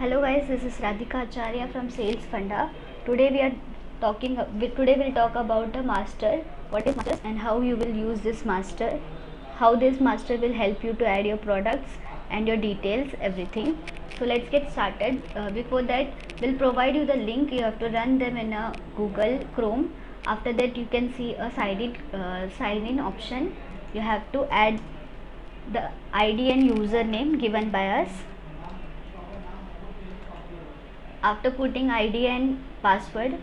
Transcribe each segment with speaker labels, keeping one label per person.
Speaker 1: Hello guys, this is Radhika Acharya from Sales Funda. Today we are today we'll talk about the master, what is master and how you will use this master, how this master will help you to add your products and your details, everything. So let's get started. Before that, we'll provide you the link. You have to run them in a Google Chrome. After that, you can see a sign in option. You have to add the ID and username given by us. After putting ID and password,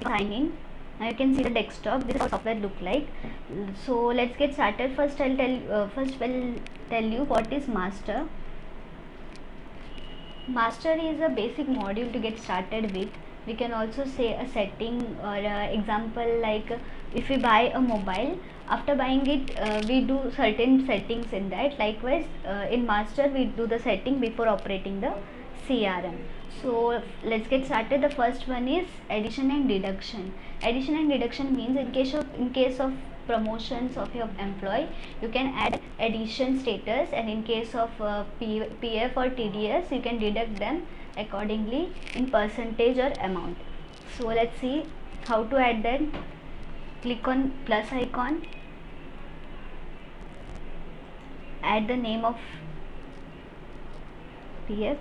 Speaker 1: sign in. Now you can see the desktop. This is how software look like. So let's get started. First we'll tell you what is master. Master is a basic module to get started with. We can also say a setting or example, like if we buy a mobile, after buying it we do certain settings in that. Likewise in master we do the setting before operating the CRM. So let's get started. The first one is addition and deduction. Addition and deduction means in case of promotions of your employee, you can add addition status, and in case of PF or TDS, you can deduct them accordingly in percentage or amount. So let's see how to add that. Click on plus icon, add the name of PF,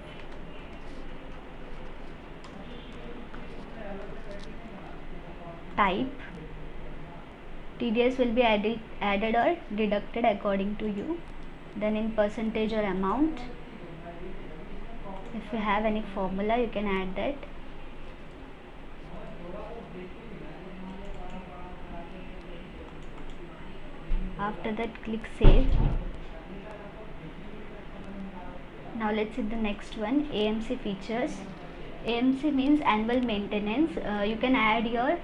Speaker 1: type. TDS will be added or deducted according to you. Then in percentage or amount, if you have any formula, you can add that. After that, click save. Now let's see the next one, AMC features. AMC means annual maintenance. You can add your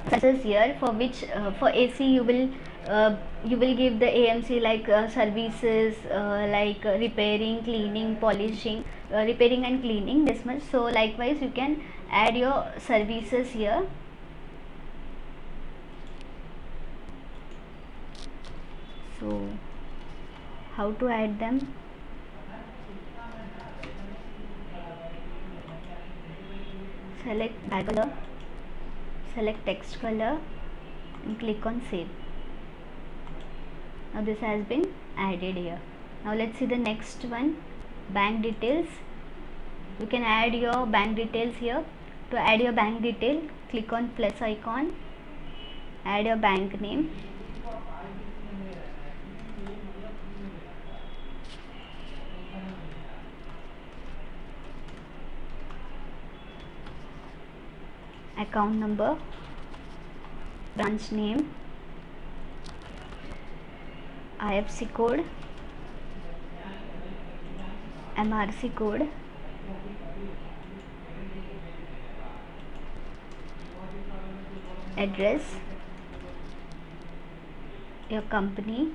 Speaker 1: services here, for which for AC you will give the AMC like services like repairing, cleaning, polishing, repairing and cleaning, this much. So likewise you can add your services here. So how to add them? Select background color, select text color and click on save. Now this has been added here. Now let's see the next one, bank details. You can add your bank details here. To add your bank detail, click on plus icon, add your bank name, account number, branch name, IFSC code, MRC code, address, your company,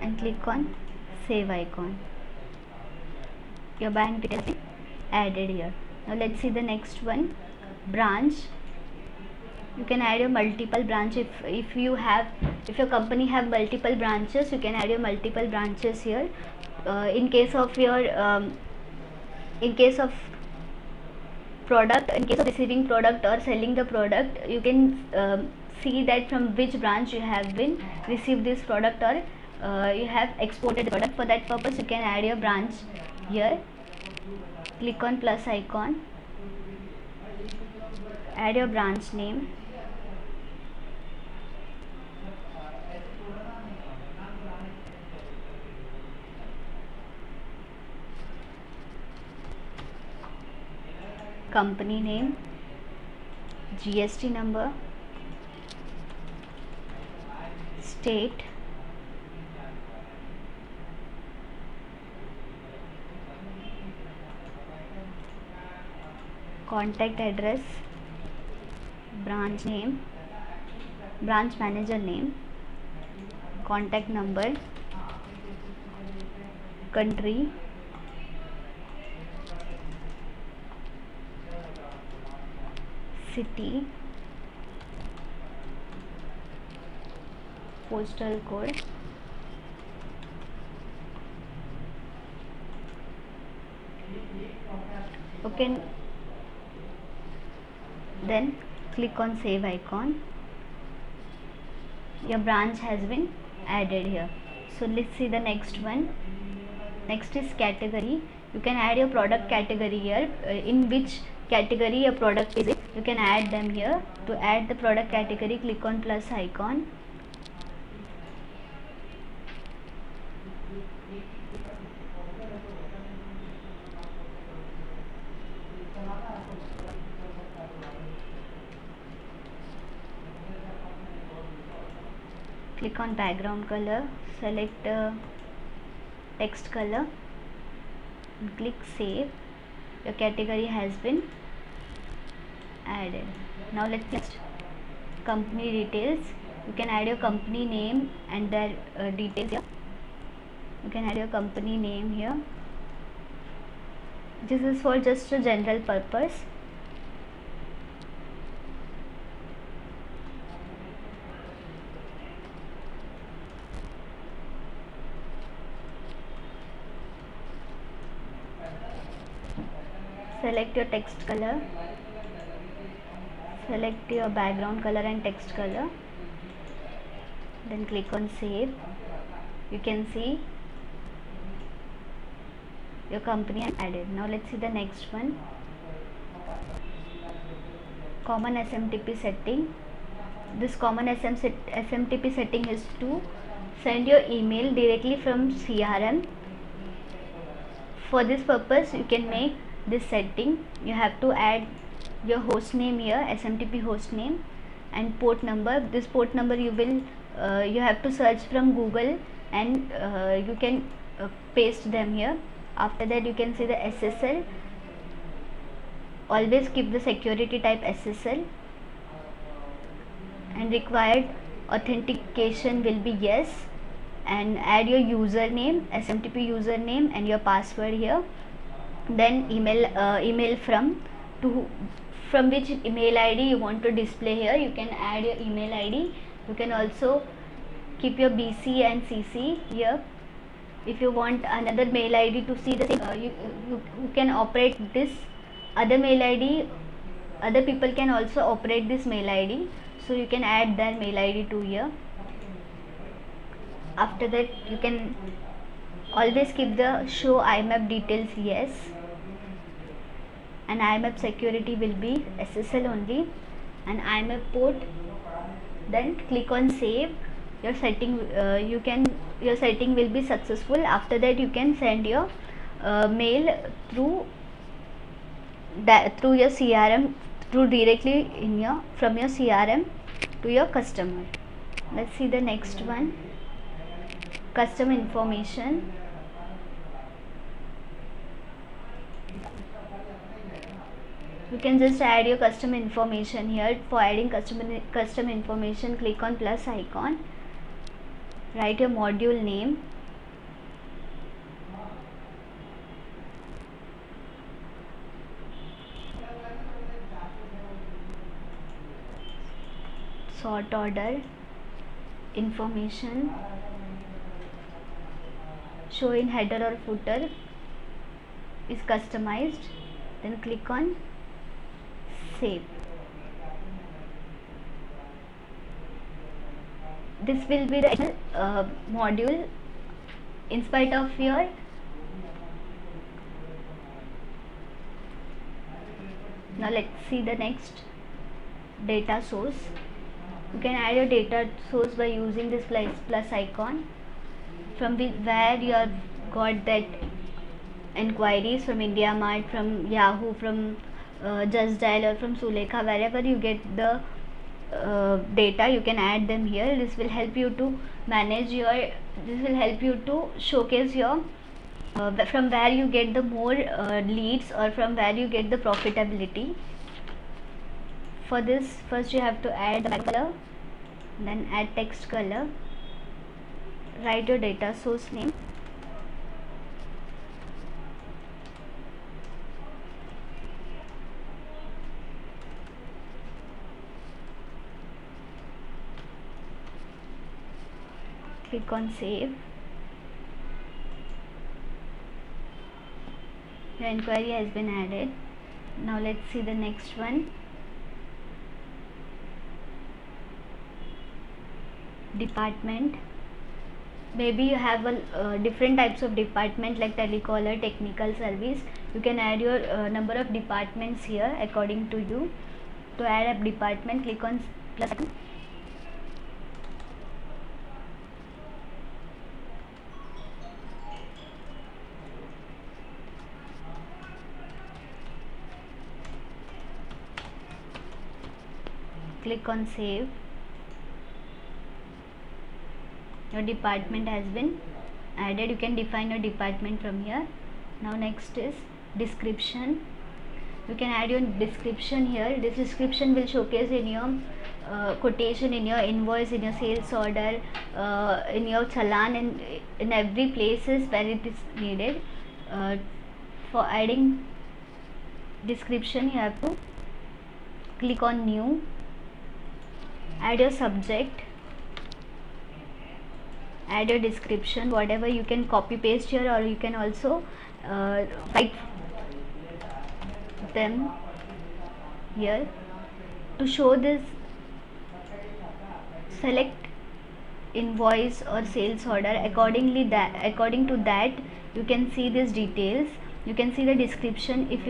Speaker 1: and click on save icon. Your bank details added here. Now let's see the next one, branch. You can add your multiple branch. If your company have multiple branches, you can add your multiple branches here. In case of receiving product or selling the product, you can see that from which branch you have been received this product, or you have exported the product. For that purpose, you can add your branch here. Click on plus icon, add your branch name, company name, GST number, state, contact address, branch name, branch manager name, contact number, country, city, postal code, Okay, then click on save icon. Your branch has been added here. So let's see the next one. Next is category. You can add your product category here, in which category your product is in. You can add them here. To add the product category, click on plus icon. Click on background color, select text color and click save. Your category has been added. Now let's next company details. You can add your company name and their details here. You can add your company name here. This is for just a general purpose. Select your text color, select your background color and text color, then click on save. You can see your company added. Now let's see the next one. Common SMTP setting. This common SMTP setting is to send your email directly from CRM. For this purpose, you can make this setting. You have to add your host name here, SMTP host name, and port number. This port number you have to search from Google, and you can paste them here. After that, you can see the SSL. Always keep the security type SSL, and required authentication will be yes, and add your username, SMTP username, and your password here. Then email from which email ID you want to display here. You can add your email ID. You can also keep your BC and CC here. If you want another mail ID to see the same, you can operate this other mail ID. Other people can also operate this mail ID, so you can add their mail ID to here. After that, you can always keep the show IMAP details yes, and IMAP security will be SSL only, and IMAP port. Then click on save. Your setting your setting will be successful. After that, you can send your mail through your CRM, through directly from your CRM to your customer. Let's see the next one. Customer information. You can just add your customer information here. For adding customer information, click on plus icon. Write your module name. Sort order. Information. Show in header or footer is customized. Then click on save. This will be the module in spite of your now let's see the next data source. You can add your data source by using this plus icon, from where you have got that inquiries, from IndiaMart, from Yahoo, from Just Dial, or from Sulekha. Wherever you get the data, you can add them here. This will help you to manage your, this will help you to showcase your from where you get the more leads, or from where you get the profitability. For this, first you have to add the color, then add text color, write your data source name, click on save. Your inquiry has been added. Now let's see the next one. Department. Maybe you have a different types of department like telecaller, technical service. You can add your number of departments here according to you. To add a department, click on plus icon. Click on save. Your department has been added. You can define your department from here. Now next is description. You can add your description here. This description will showcase in your quotation, in your invoice, in your sales order, in your challan, and in every places where it is needed. For adding description, you have to click on new, add your subject, add your description, whatever you can copy paste here, or you can also write them here. To show this, select invoice or sales order. According to that you can see these details. You can see the description. If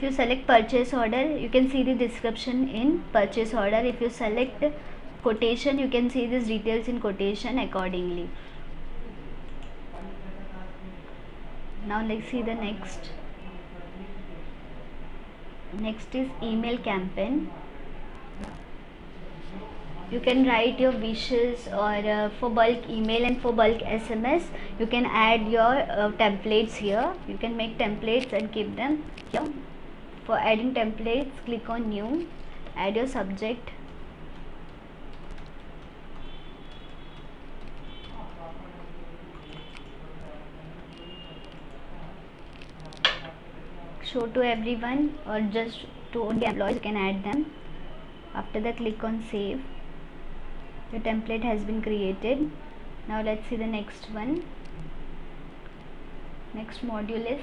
Speaker 1: you select purchase order, you can see the description in purchase order. If you select quotation, you can see these details in quotation accordingly. Now let's see the next. Next is email campaign. You can write your wishes, or for bulk email and for bulk SMS you can add your templates here. You can make templates and keep them here. For adding templates, click on new, add your subject, show to everyone or just to only employees. You can add them. After that, click on save. Your template has been created. Now let's see the next one. Next module is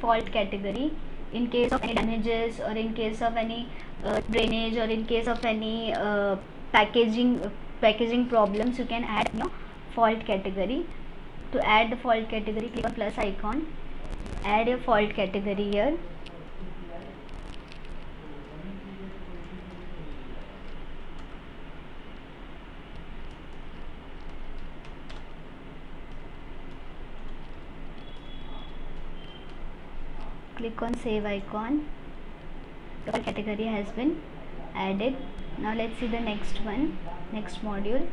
Speaker 1: fault category. In case of any damages, or in case of any drainage, or in case of any packaging problems, you can add your fault category. To add the fault category, click on plus icon, add a fault category here. Click on save icon. The category has been added. Now let's see the next one. Next module.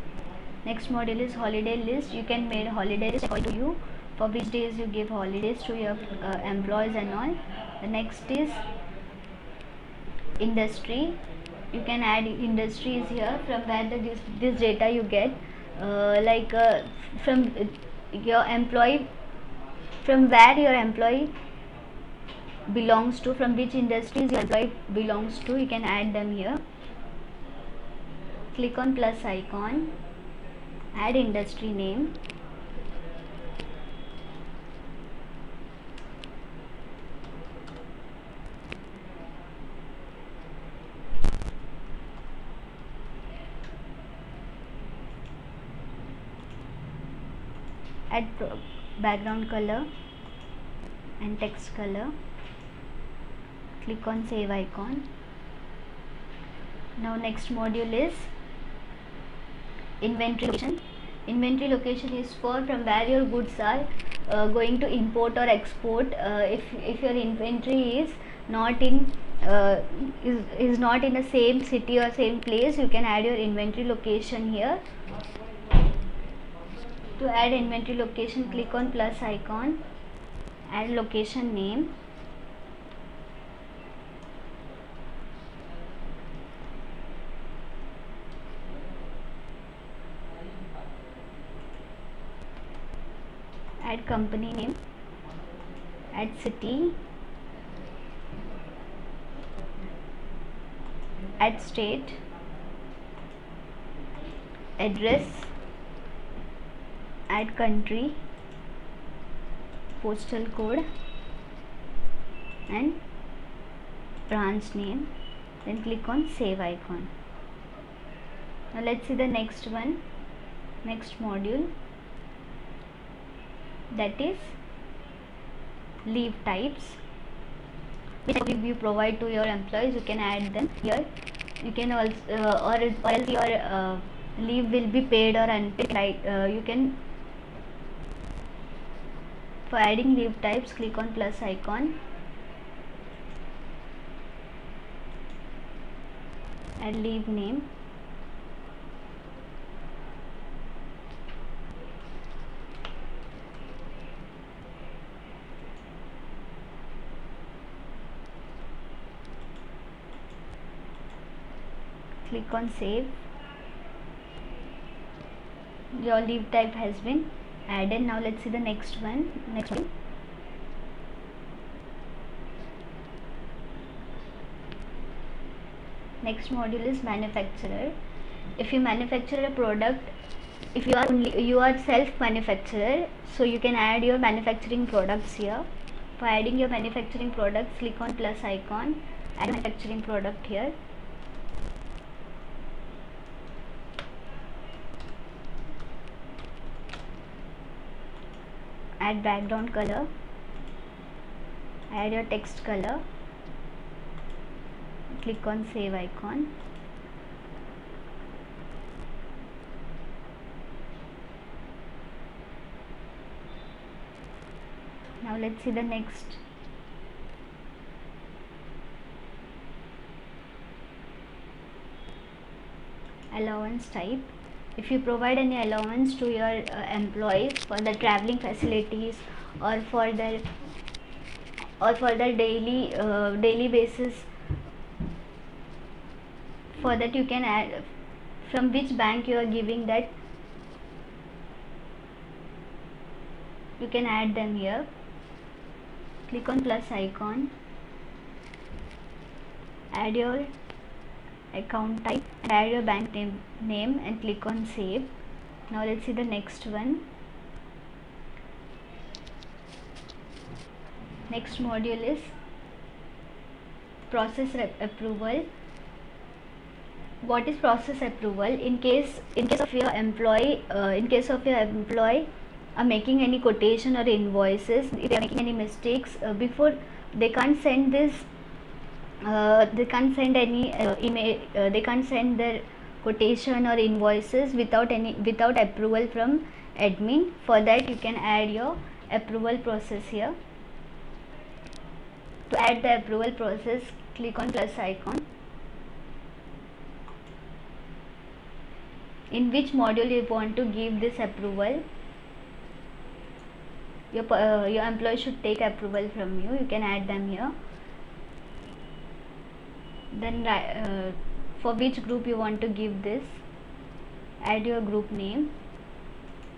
Speaker 1: Next module is holiday list. You can make holiday list according to you, for which days you give holidays to your employees and all. The next is industry. You can add industries here, from where this data you get, from your employee, from where your employee belongs to, from which industries your employee belongs to. You can add them here. Click on plus icon, add industry name, add background color and text color. Click on save icon. Now next module is inventory location. Inventory location is for from where your goods are going to import or export. If your inventory is not in is not in the same city or same place, you can add your inventory location here. To add inventory location, click on plus icon, add location name, add company name, add city, add state, address, add country, postal code and branch name, then click on save icon. Now let's see the next one, next module, that is leave types. Which leave you provide to your employees, you can add them here. You can also or else your leave will be paid or unpaid. You can, for adding leave types, click on plus icon, add leave name, click on save. Your leave type has been added. Now let's see the next one. Next module is manufacturer. If you manufacture a product, if you are self manufacturer, so you can add your manufacturing products here. For adding your manufacturing products, click on plus icon, add manufacturing product here. Add background color, add your text color, click on save icon. Now let's see the next. Allowance type. If you provide any allowance to your employees for the traveling facilities or for their daily basis, for that you can add from which bank you are giving that, you can add them here. Click on plus icon, add your account type and add your bank name and click on save. Now let's see the next one. Next module is process approval. What is process approval? In case of your employee are making any quotation or invoices, if they are making any mistakes, before they can't send this, they can't send any email, they can't send their quotation or invoices without approval from admin. For that you can add your approval process here. To add the approval process, click on plus icon. In which module you want to give this approval, your employee should take approval from you, you can add them here. Then for which group you want to give this, add your group name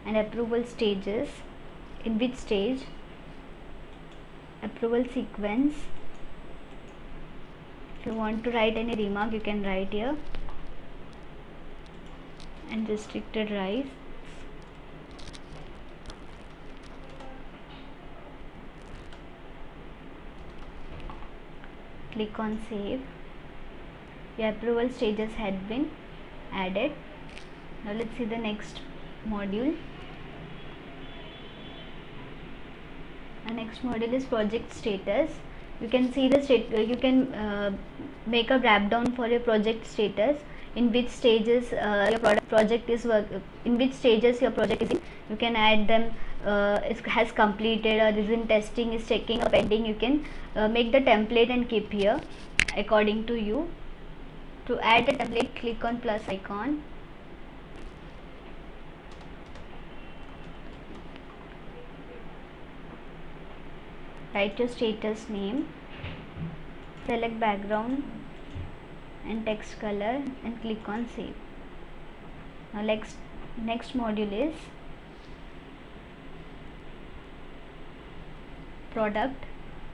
Speaker 1: and approval stages, in which stage, approval sequence. If you want to write any remark, you can write here, and restricted rights. Click on save. Your approval stages had been added. Now let's see the next module. The next module is project status. You can see the you can make a wrap down for your project status, in which stages your project is in which stages your project is in. You can add them, it has completed or is in testing, is checking or pending. You can make the template and keep here according to you. To add the template, click on plus icon. Write your status name, select background and text color and click on save. Now next module is product.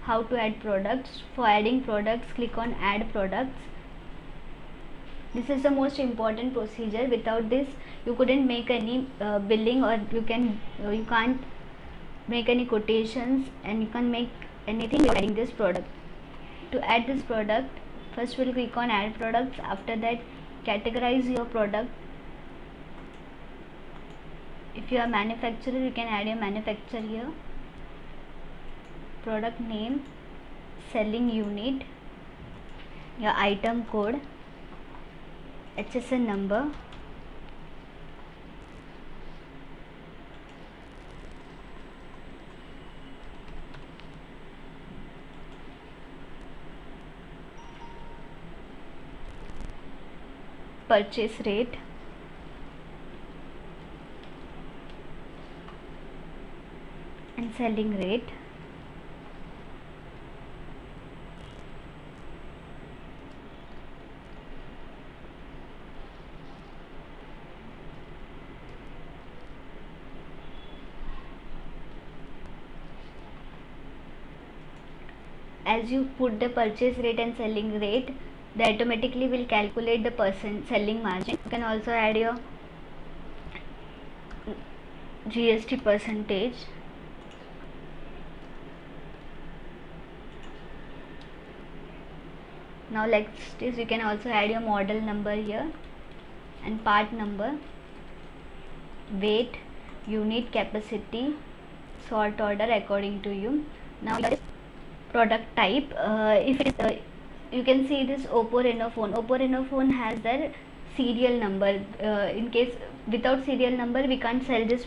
Speaker 1: How to add products. For adding products, click on add products. This is the most important procedure. Without this you couldn't make any billing, or you can't make any quotations, and you can make anything by adding this product. To add this product, first we'll click on add products. After that, categorize your product. If you are manufacturer, you can add your manufacturer here, product name, selling unit, your item code, HSN number, purchase rate, and selling rate. As you put the purchase rate and selling rate, they automatically will calculate the selling margin. You can also add your GST percentage. Now next is you can also add your model number here, and part number, weight, unit capacity, sort order according to you. Now product type, if it is you can see this Oppo Reno phone. Oppo Reno phone has their serial number. In case without serial number, we can't sell this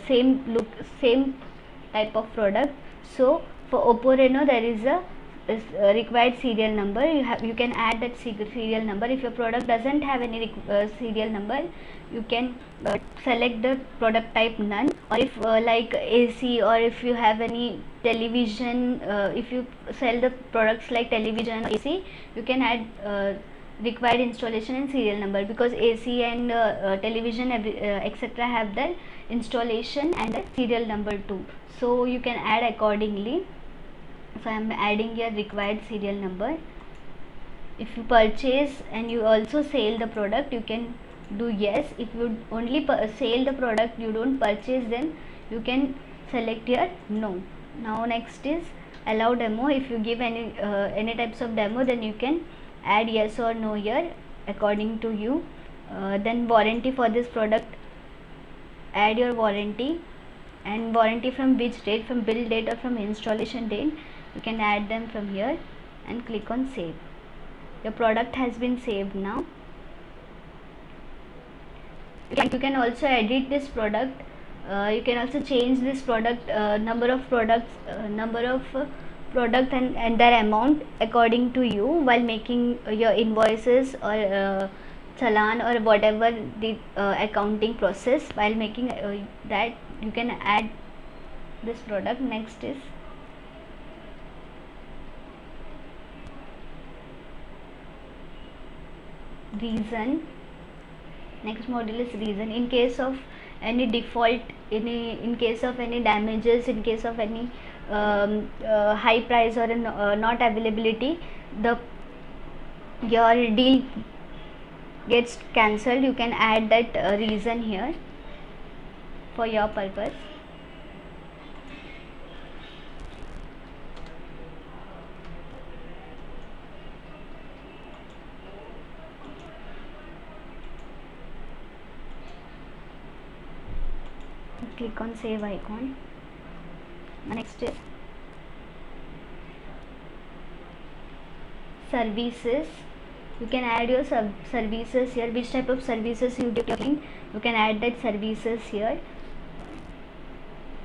Speaker 1: same type of product. So for Oppo Reno, there is a required serial number. You can add that serial number. If your product doesn't have any serial number, you can select the product type none. Or if like AC, or if you have any television, if you sell the products like television or AC, you can add required installation and serial number, because AC and television etc. have the installation and the serial number too. So you can add accordingly. So I am adding your required serial number. If you purchase and you also sell the product, you can do yes. If you only sell the product, you don't purchase, then you can select here no. Now next is allow demo. If you give any types of demo, then you can add yes or no here according to you. Then warranty for this product, add your warranty, and warranty from which date, from build date or from installation date. You can add them from here and click on save. Your product has been saved now. You can also edit this product. You can also change this product, number of products and their amount according to you while making your invoices or challan or whatever the accounting process. While making that, you can add this product. Next is reason. Next module is reason. In case of any default, in case of any damages, in case of any high price or not availability, your deal gets cancelled, you can add that reason here for your purpose. Click on save icon. Next is services. You can add your services here, which type of services you do. You can add that services here.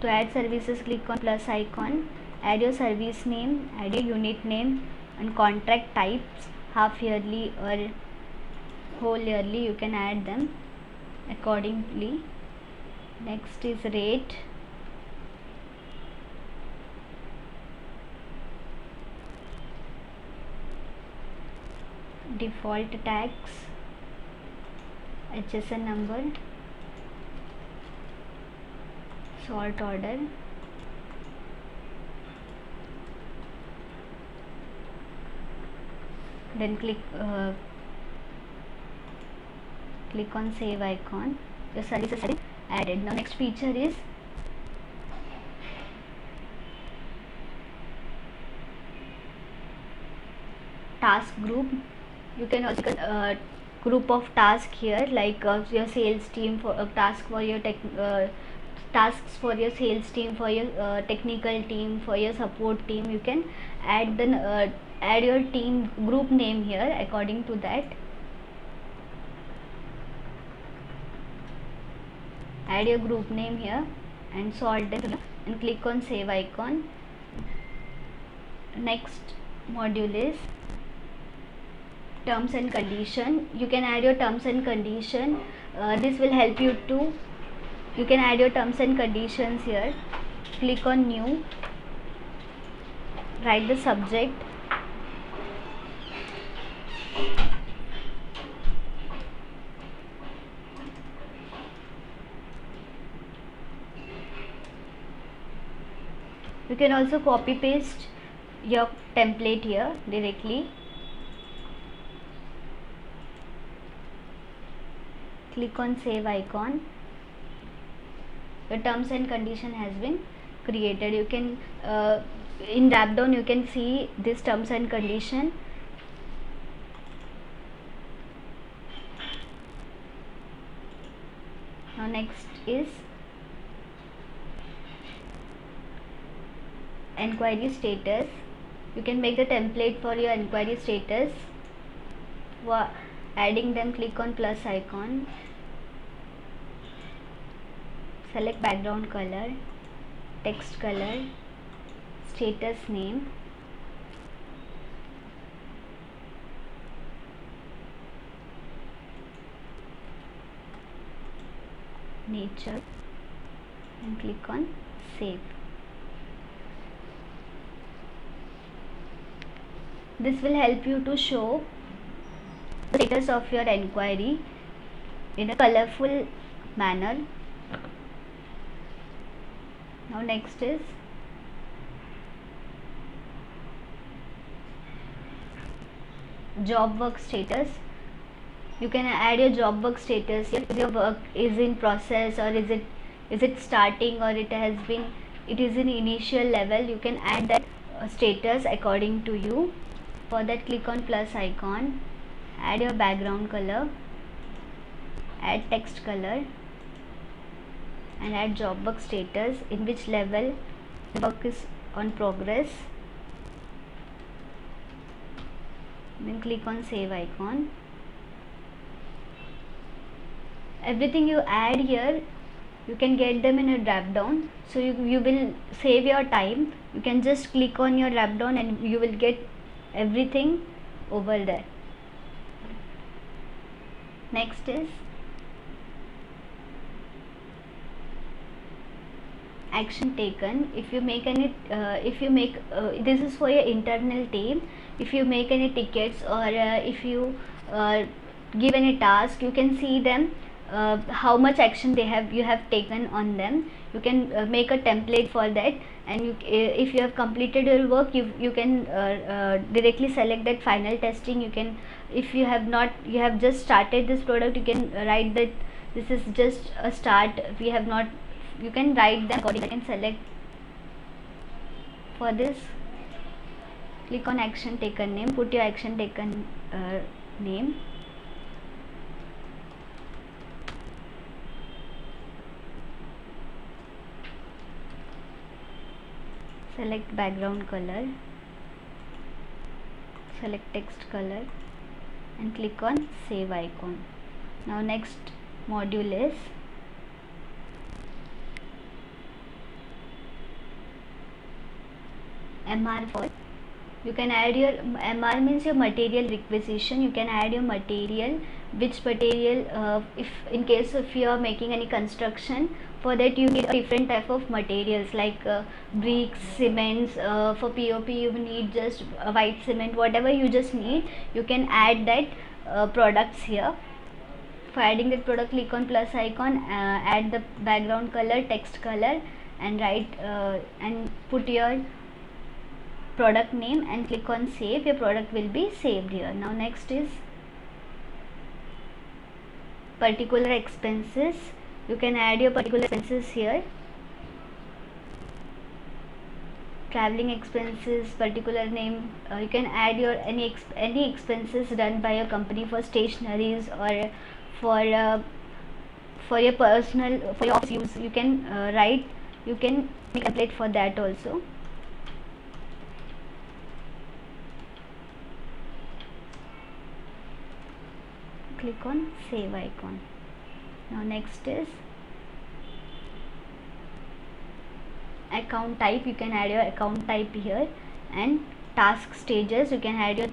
Speaker 1: To add services, click on plus icon, add your service name, add your unit name, and contract types, half yearly or whole yearly. You can add them accordingly. Next is rate. Default tax, HSN number, sort order, then click on save icon. Your services are added. Now next feature is task group. You can also group of task here, like your sales team for task for your tasks for your sales team, for your technical team, for your support team. You can add add your team group name here according to that. Add your group name here and sort them and click on save icon. Next module is terms and condition. You can add your terms and condition. This will help you to, you can add your terms and conditions here. Click on new, write the subject, you can also copy paste your template here directly. Click on save icon. Your terms and condition has been created. You can in drop down you can see this terms and condition. Now next is enquiry status. You can make the template for your enquiry status. Adding them, click on plus icon, select background color, text color, status name, nature, and click on save. This will help you to show the status of your enquiry in a colorful manner. Now next is job work status. You can add your job work status here. If your work is in process, or is it starting, or it is in initial level. You can add that status according to you. For that, click on plus icon, add your background color, add text color, and add job work status, in which level the work is on progress. Then click on save icon. Everything you add here, you can get them in a drop down, so you will save your time. You can just click on your drop down and you will get everything over there. Next is action taken. If you make any this is for your internal team. If you make any tickets, or if you give any task, you can see them, how much action you have taken on them. You can make a template for that, and if you have completed your work, you can directly select that final testing. You can, if you have just started this product, you can write that this is just a start. You can write them accordingly. You can select for this. Click on action taken name, put your action taken name. Select background color, select text color, and click on save icon. Now next module is MR for. You can add your MR means your material requisition. You can add your material, which material, if in case if you are making any construction, for that you need a different type of materials, like bricks, cements. For POP you need just white cement, whatever you just need. You can add that products here. For adding that product, click on plus icon, add the background color, text color, and write and put your product name and click on save. Your product will be saved here. Now next is particular expenses. You can add your particular expenses here. traveling expenses, particular name. You can add your any expenses done by your company for stationaries or for for your personal, for your office use. You can write, you can make a template for that also. Click on save icon. Now next is account type. You can add your account type here, and task stages. You can add your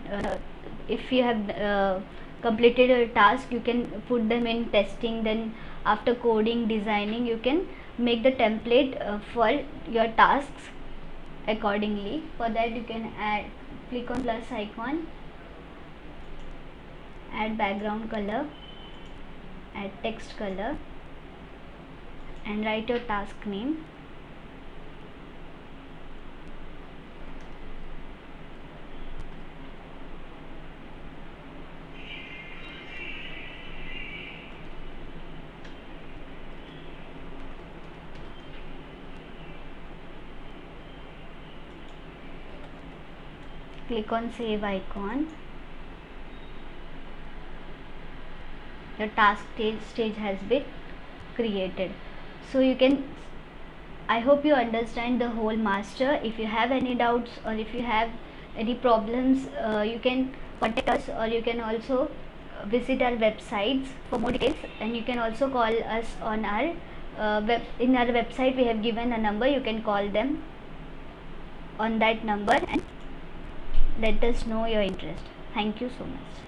Speaker 1: if you have completed your task, you can put them in testing. Then after coding, designing, you can make the template for your tasks accordingly. For that, you can add, click on plus icon, add background color, add text color, and write your task name. Click on save icon. Your task stage has been created. So you can, I hope you understand the whole master. If you have any doubts or if you have any problems, you can contact us, or you can also visit our websites for more details, and you can also call us on our in our website we have given a number. You can call them on that number and let us know your interest. Thank you so much.